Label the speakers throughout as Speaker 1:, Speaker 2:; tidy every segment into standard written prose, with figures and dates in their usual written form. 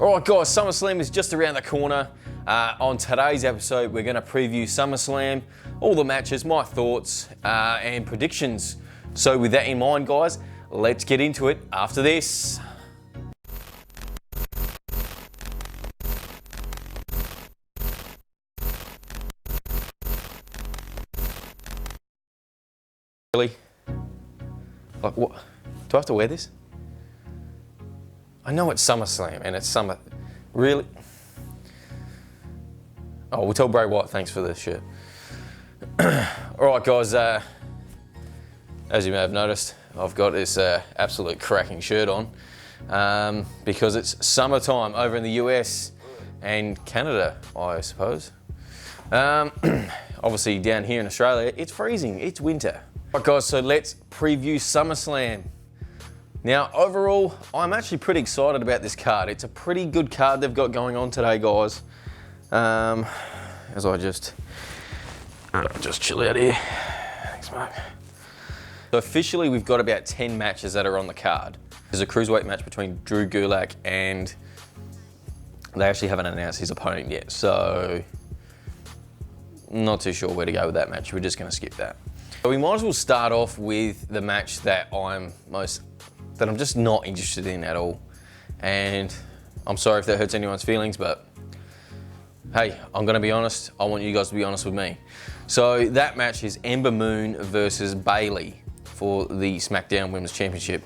Speaker 1: All right, guys, SummerSlam is just around the corner. On today's episode, we're going to preview SummerSlam, all the matches, my thoughts, and predictions. So with that in mind, guys, let's get into it after this. Really? Like, what? Do I have to wear this? I know it's SummerSlam and it's summer. Really? Oh, we'll tell Bray Wyatt thanks for the shirt. Alright, guys, as you may have noticed, I've got this absolute cracking shirt on because it's summertime over in the US and Canada, I suppose. Obviously, down here in Australia, it's freezing, it's winter. Alright, guys, so let's preview SummerSlam. Now, overall, I'm actually pretty excited about this card. It's a pretty good card they've got going on today, guys. As I just chill out here. Thanks, mate. So officially, we've got about 10 matches that are on the card. There's a cruiserweight match between Drew Gulak and they actually haven't announced his opponent yet. So, not too sure where to go with that match. We're just going to skip that. So we might as well start off with the match that I'm just not interested in at all. And I'm sorry if that hurts anyone's feelings, but hey, I'm gonna be honest. I want you guys to be honest with me. So that match is Ember Moon versus Bayley for the SmackDown Women's Championship.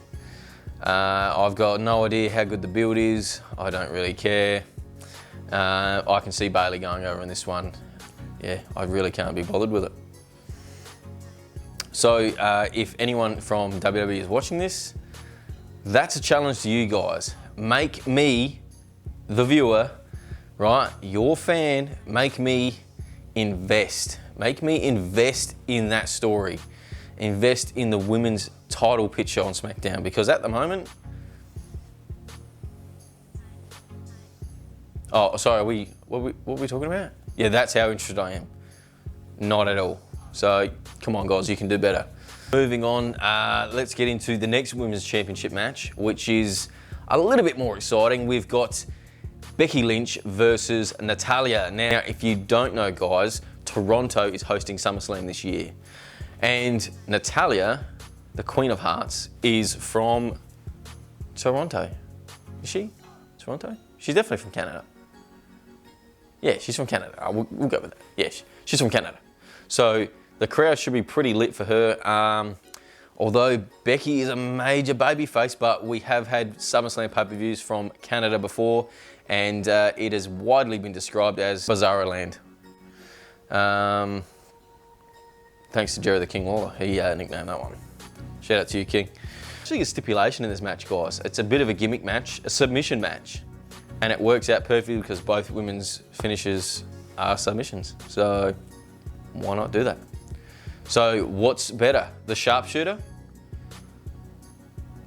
Speaker 1: I've got no idea how good the build is. I don't really care. I can see Bayley going over in this one. Yeah, I really can't be bothered with it. So if anyone from WWE is watching this, that's a challenge to you guys. Make me, the viewer, right, your fan, make me invest. Make me invest in that story. Invest in the women's title picture on SmackDown, because at the moment... Oh, sorry, what are we talking about? Yeah, that's how interested I am. Not at all. So, come on guys, you can do better. Moving on, let's get into the next Women's Championship match, which is a little bit more exciting. We've got Becky Lynch versus Natalya. Now, if you don't know, guys, Toronto is hosting SummerSlam this year. And Natalya, the Queen of Hearts, is from Toronto. Is she? Toronto? She's definitely from Canada. Yeah, she's from Canada. We'll go with that. Yeah, she's from Canada. So, the crowd should be pretty lit for her. Although Becky is a major babyface, but we have had SummerSlam pay-per-views from Canada before, and it has widely been described as Bizarro Land. Thanks to Jerry the King Lawler, he nicknamed that one. Shout out to you, King. Actually, a stipulation in this match, guys. It's a bit of a gimmick match, a submission match, and it works out perfectly because both women's finishes are submissions. So why not do that? So what's better, the sharpshooter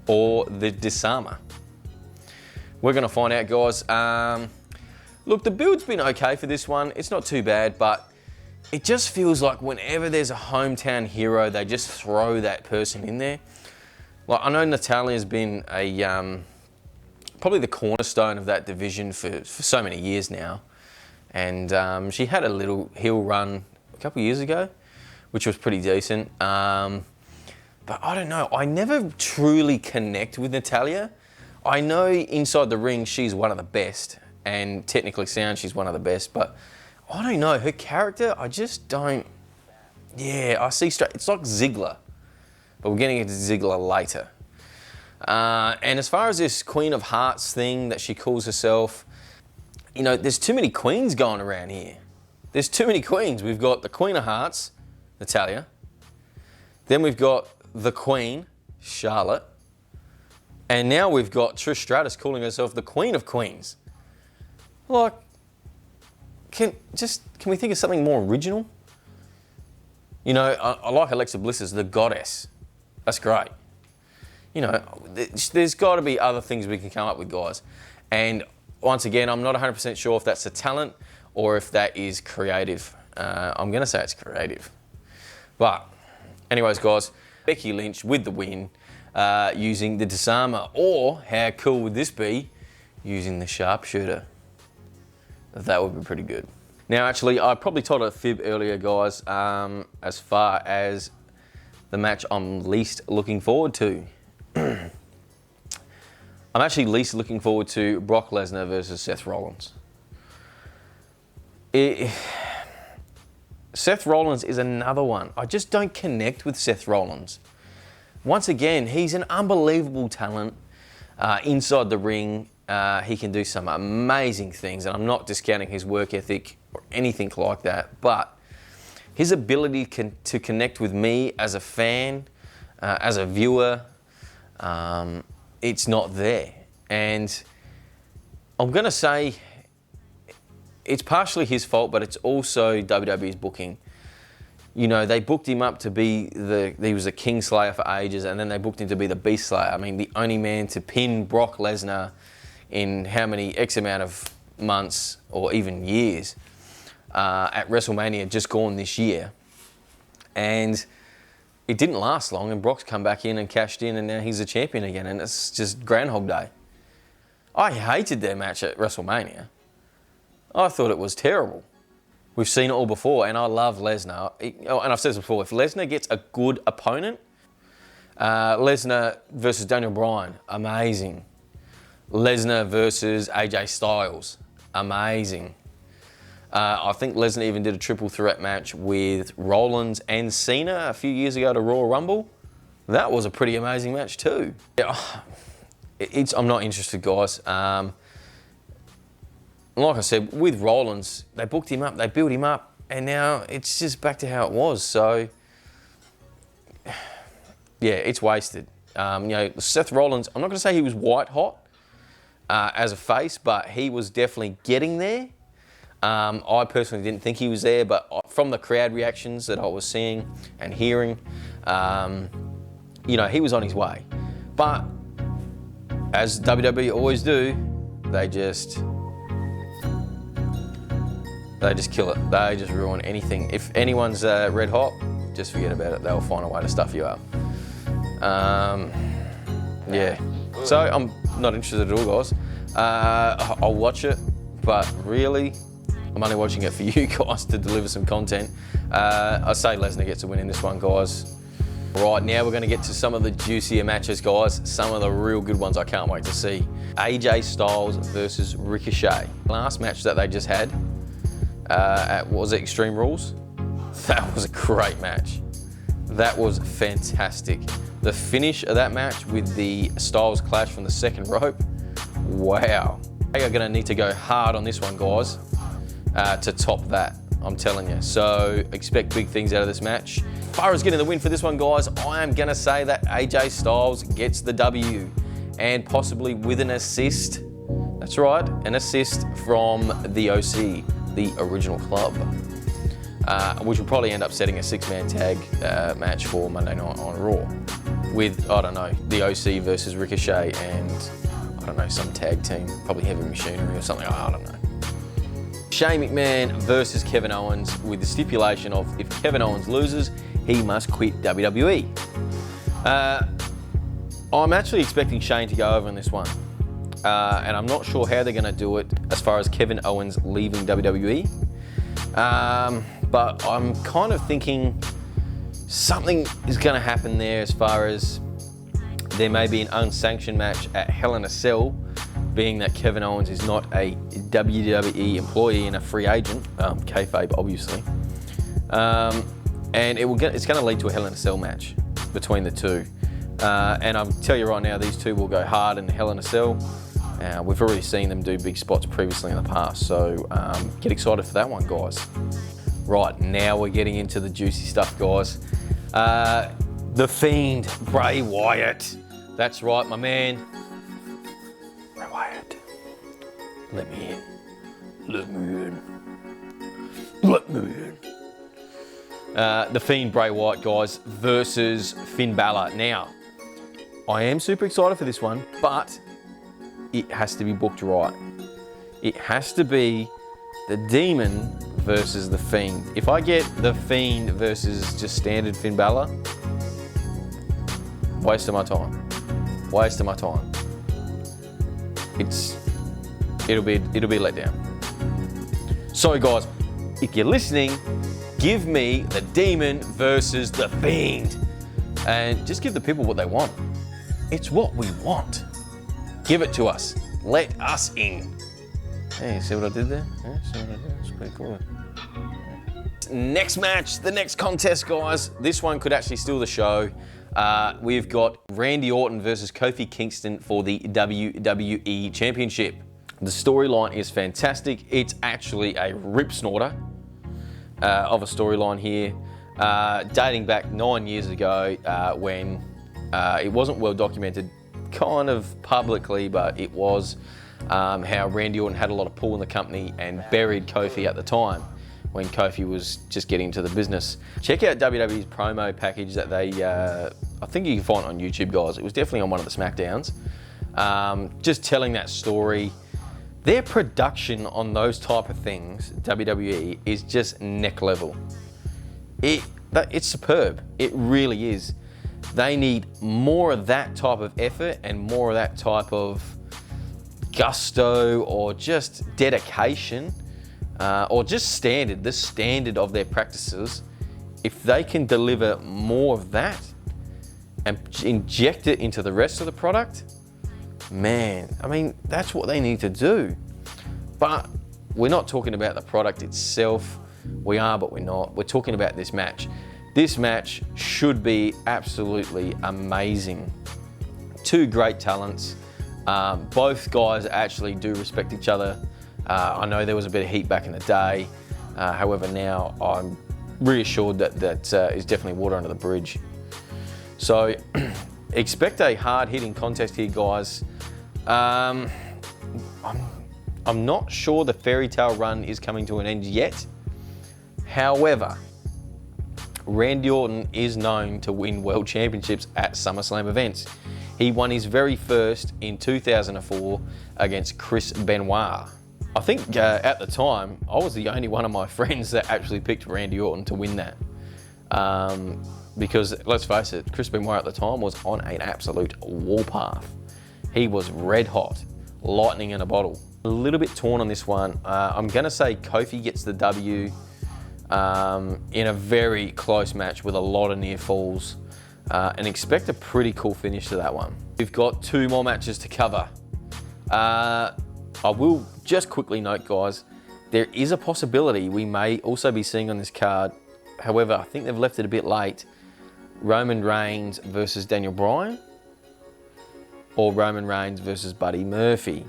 Speaker 1: or the disarmer? We're gonna find out, guys. Look, the build's been okay for this one. It's not too bad, but it just feels like whenever there's a hometown hero, they just throw that person in there. Like, I know Natalya's been probably the cornerstone of that division for so many years now. And she had a little heel run a couple of years ago, which was pretty decent. But I don't know, I never truly connect with Natalya. I know inside the ring she's one of the best, and technically sound she's one of the best, but I don't know, her character, I just don't... Yeah, I see straight, it's like Ziggler, but we're getting into Ziggler later. And as far as this Queen of Hearts thing that she calls herself, you know, there's too many queens going around here. There's too many queens. We've got the Queen of Hearts, Natalya. Then we've got the Queen, Charlotte. And now we've got Trish Stratus calling herself the Queen of Queens. Like, can we think of something more original? You know, I like Alexa Bliss as the goddess. That's great. You know, there's got to be other things we can come up with, guys. And once again, I'm not 100% sure if that's a talent or if that is creative. I'm going to say it's creative. But anyways, guys, Becky Lynch with the win using the disarmer. Or how cool would this be using the sharpshooter. That would be pretty good. Now, actually, I probably told a fib earlier, guys, as far as the match I'm least looking forward to. I'm actually least looking forward to Brock Lesnar versus Seth Rollins. Seth Rollins is another one. I just don't connect with Seth Rollins. Once again, he's an unbelievable talent inside the ring. He can do some amazing things, and I'm not discounting his work ethic or anything like that, but his ability to connect with me as a fan, as a viewer, it's not there. And I'm going to say it's partially his fault, but it's also WWE's booking. You know, they booked him up to be he was a Kingslayer for ages, and then they booked him to be the Beast Slayer. I mean, the only man to pin Brock Lesnar in how many X amount of months or even years at WrestleMania just gone this year. And it didn't last long, and Brock's come back in and cashed in, and now he's a champion again, and it's just Groundhog Day. I hated their match at WrestleMania. I thought it was terrible. We've seen it all before, and I love Lesnar. And I've said this before, if Lesnar gets a good opponent, Lesnar versus Daniel Bryan, amazing. Lesnar versus AJ Styles, amazing. I think Lesnar even did a triple threat match with Rollins and Cena a few years ago to Royal Rumble. That was a pretty amazing match too. I'm not interested, guys. Like I said, with Rollins, they booked him up, they built him up, and now it's just back to how it was. So, yeah, it's wasted. Seth Rollins, I'm not going to say he was white hot as a face, but he was definitely getting there. I personally didn't think he was there, but from the crowd reactions that I was seeing and hearing, he was on his way. But as WWE always do, they just kill it. They just ruin anything. If anyone's red hot, just forget about it. They'll find a way to stuff you up. Yeah. So I'm not interested at all, guys. I'll watch it, but really, I'm only watching it for you guys to deliver some content. I say Lesnar gets a win in this one, guys. Right, now we're going to get to some of the juicier matches, guys. Some of the real good ones I can't wait to see. AJ Styles versus Ricochet. Last match that they just had was it Extreme Rules? That was a great match. That was fantastic. The finish of that match with the Styles clash from the second rope, wow. They are going to need to go hard on this one, guys, to top that, I'm telling you. So expect big things out of this match. As far as getting the win for this one, guys, I am going to say that AJ Styles gets the W, and possibly with an assist. That's right, an assist from the OC, the original club, which will probably end up setting a six-man tag match for Monday Night on Raw with, I don't know, the OC versus Ricochet and, I don't know, some tag team, probably Heavy Machinery or something, I don't know. Shane McMahon versus Kevin Owens with the stipulation of if Kevin Owens loses, he must quit WWE. I'm actually expecting Shane to go over in this one. And I'm not sure how they're going to do it as far as Kevin Owens leaving WWE. But I'm kind of thinking something is going to happen there as far as there may be an unsanctioned match at Hell in a Cell, being that Kevin Owens is not a WWE employee and a free agent, kayfabe obviously. And it's going to lead to a Hell in a Cell match between the two. And I'll tell you right now, these two will go hard in the Hell in a Cell. We've already seen them do big spots previously in the past, so get excited for that one, guys. Right, now we're getting into the juicy stuff, guys. The Fiend, Bray Wyatt. That's right, my man. Bray Wyatt. Let me in. Let me in. Let me in. The Fiend, Bray Wyatt, guys, versus Finn Balor. Now, I am super excited for this one, but it has to be booked right. It has to be the Demon versus the Fiend. If I get the Fiend versus just standard Finn Balor, waste of my time. Waste of my time. it'll be a letdown. So guys, if you're listening, give me the Demon versus the Fiend. And just give the people what they want. It's what we want. Give it to us. Let us in. Hey, see what I did there? Yeah, see what I did? It's pretty cool. Next match, the next contest, guys. This one could actually steal the show. We've got Randy Orton versus Kofi Kingston for the WWE Championship. The storyline is fantastic. It's actually a rip snorter of a storyline here, dating back 9 years ago when it wasn't well documented, kind of publicly, but it was how Randy Orton had a lot of pull in the company and buried Kofi at the time when Kofi was just getting into the business. Check out WWE's promo package that they, I think you can find it on YouTube, guys. It was definitely on one of the SmackDowns. Just telling that story. Their production on those type of things, WWE, is just neck level. It's superb. It really is. They need more of that type of effort and more of that type of gusto or just dedication or just the standard of their practices. If they can deliver more of that and inject it into the rest of the product, man, I mean, that's what they need to do. But we're not talking about the product itself. We are, but we're not. We're talking about this match. This match should be absolutely amazing. Two great talents. Both guys actually do respect each other. I know there was a bit of heat back in the day. However, now I'm reassured that is definitely water under the bridge. So expect a hard-hitting contest here, guys. I'm not sure the fairy tale run is coming to an end yet. However, Randy Orton is known to win world championships at SummerSlam events. He won his very first in 2004 against Chris Benoit. I think at the time, I was the only one of my friends that actually picked Randy Orton to win that. Because let's face it, Chris Benoit at the time was on an absolute warpath. He was red hot, lightning in a bottle. A little bit torn on this one. I'm gonna say Kofi gets the W in a very close match with a lot of near falls, and expect a pretty cool finish to that one. We've got two more matches to cover. I will just quickly note, guys, there is a possibility we may also be seeing on this card, however, I think they've left it a bit late, Roman Reigns versus Daniel Bryan, or Roman Reigns versus Buddy Murphy.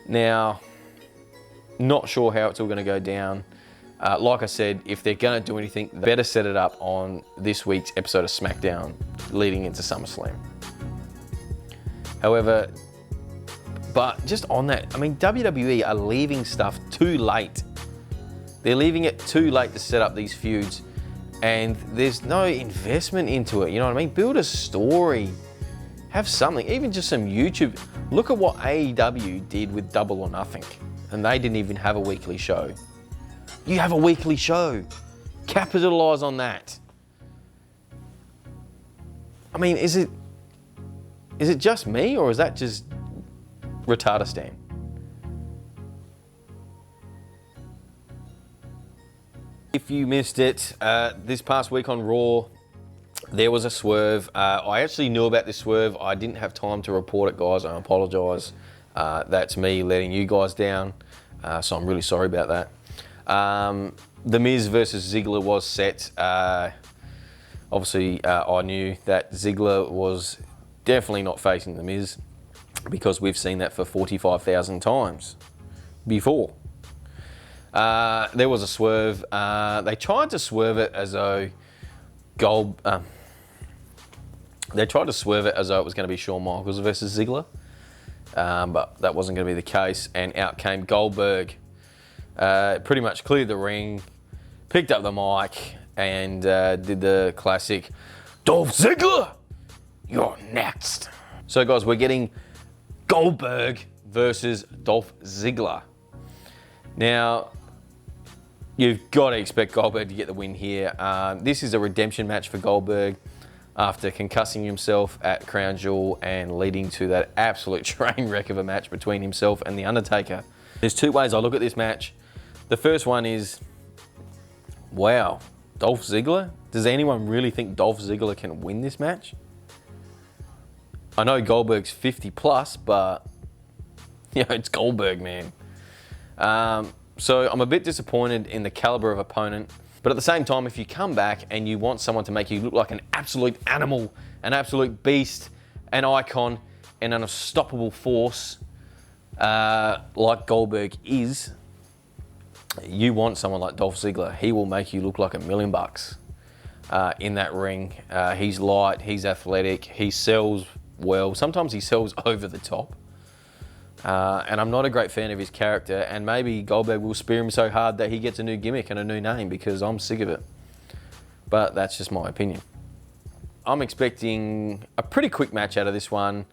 Speaker 1: Now, not sure how it's all going to go down. Like I said, if they're going to do anything, they better set it up on this week's episode of SmackDown leading into SummerSlam. However, but just on that, I mean, WWE are leaving stuff too late. They're leaving it too late to set up these feuds, and there's no investment into it, you know what I mean? Build a story. Have something, even just some YouTube. Look at what AEW did with Double or Nothing, and they didn't even have a weekly show. You have a weekly show. Capitalize on that. I mean, is it just me, or is that just Retardistan? If you missed it, this past week on Raw, there was a swerve. I actually knew about this swerve. I didn't have time to report it, guys. I apologise. That's me letting you guys down. So I'm really sorry about that. The Miz versus Ziggler was set. Obviously, I knew that Ziggler was definitely not facing The Miz because we've seen that for 45,000 times before. There was a swerve. They tried to swerve it as though they tried to swerve it as though it was going to be Shawn Michaels versus Ziggler, but that wasn't going to be the case, and out came Goldberg. Pretty much cleared the ring, picked up the mic, and did the classic, Dolph Ziggler, you're next. So guys, we're getting Goldberg versus Dolph Ziggler. Now, you've got to expect Goldberg to get the win here. This is a redemption match for Goldberg. after concussing himself at Crown Jewel and leading to that absolute train wreck of a match between himself and The Undertaker. There's two ways I look at this match. The first one is, wow, Dolph Ziggler? Does anyone really think Dolph Ziggler can win this match? I know Goldberg's 50 plus, but it's Goldberg, man. So I'm a bit disappointed in the caliber of opponent. But at the same time, if you come back and you want someone to make you look like an absolute animal, an absolute beast, an icon, and an unstoppable force, like Goldberg is, you want someone like Dolph Ziggler. He will make you look like $1 million in that ring. He's light, he's athletic, he sells well. Sometimes he sells over the top. And I'm not a great fan of his character, and maybe Goldberg will spear him so hard that he gets a new gimmick and a new name, because I'm sick of it. But that's just my opinion. I'm expecting a pretty quick match out of this one.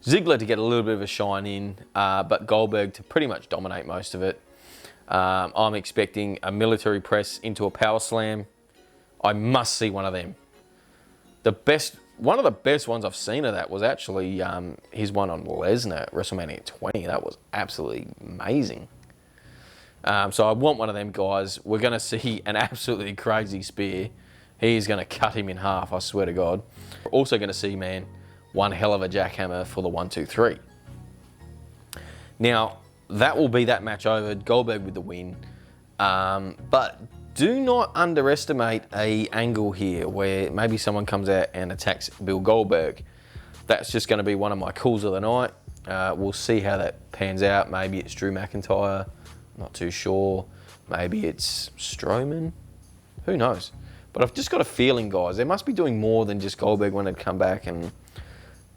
Speaker 1: Ziggler to get a little bit of a shine in, but Goldberg to pretty much dominate most of it. I'm expecting a military press into a power slam. I must see one of them. One of the best ones I've seen of that was actually his one on Lesnar at WrestleMania 20. That was absolutely amazing. So I want one of them guys. We're going to see an absolutely crazy spear. He's going to cut him in half, I swear to God. We're also going to see, man, one hell of a jackhammer for the 1, 2, 3. Now, that will be that match over. Goldberg with the win. But do not underestimate an angle here where maybe someone comes out and attacks Bill Goldberg. That's just going to be one of my calls of the night. We'll see how that pans out. Maybe it's Drew McIntyre. Not too sure. Maybe it's Strowman. Who knows? But I've just got a feeling, guys, they must be doing more than just Goldberg when they'd come back. And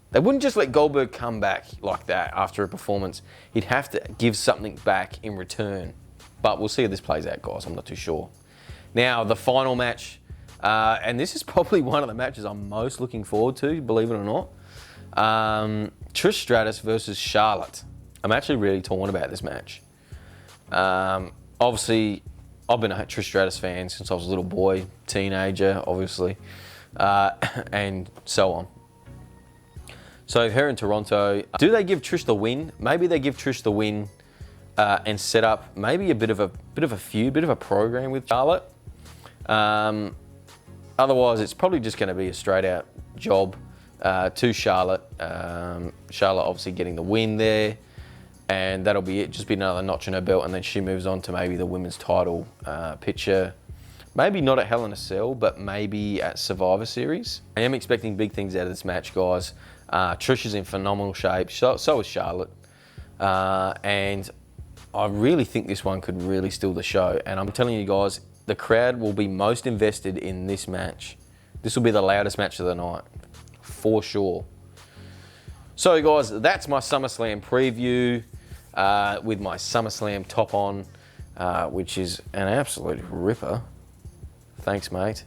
Speaker 1: they wouldn't just let Goldberg come back like that after a performance. He'd have to give something back in return. But we'll see how this plays out, guys. I'm not too sure. Now, the final match, and this is probably one of the matches I'm most looking forward to, believe it or not. Trish Stratus versus Charlotte. I'm actually really torn about this match. Obviously, I've been a Trish Stratus fan since I was a little boy, teenager, obviously, and so on. So her in Toronto, do they give Trish the win? Maybe they give Trish the win and set up maybe a bit of a feud, bit of a program with Charlotte. Otherwise, it's probably just going to be a straight out job to Charlotte. Charlotte obviously getting the win there, and that'll be it. Just be another notch in her belt, and then she moves on to maybe the women's title picture. Maybe not at Hell in a Cell, but maybe at Survivor Series. I am expecting big things out of this match, guys. Trish is in phenomenal shape. So is Charlotte. And I really think this one could really steal the show. And I'm telling you guys, the crowd will be most invested in this match. This will be the loudest match of the night, for sure. So guys, that's my SummerSlam preview with my SummerSlam top on, which is an absolute ripper. Thanks, mate.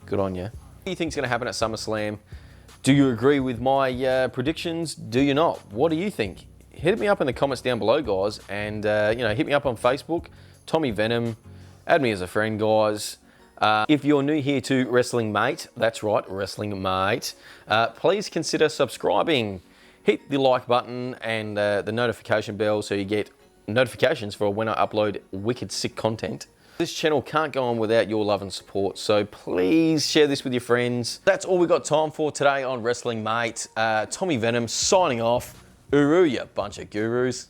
Speaker 1: Good on you. What do you think's going to happen at SummerSlam? Do you agree with my predictions? Do you not? What do you think? Hit me up in the comments down below, guys, and hit me up on Facebook, Tommy Venum. Add me as a friend, guys. If you're new here to Wrestling Mate, that's right, Wrestling Mate, please consider subscribing. Hit the like button and the notification bell so you get notifications for when I upload wicked sick content. This channel can't go on without your love and support, so please share this with your friends. That's all we got time for today on Wrestling Mate. Tommy Venum signing off. Uru, you bunch of gurus.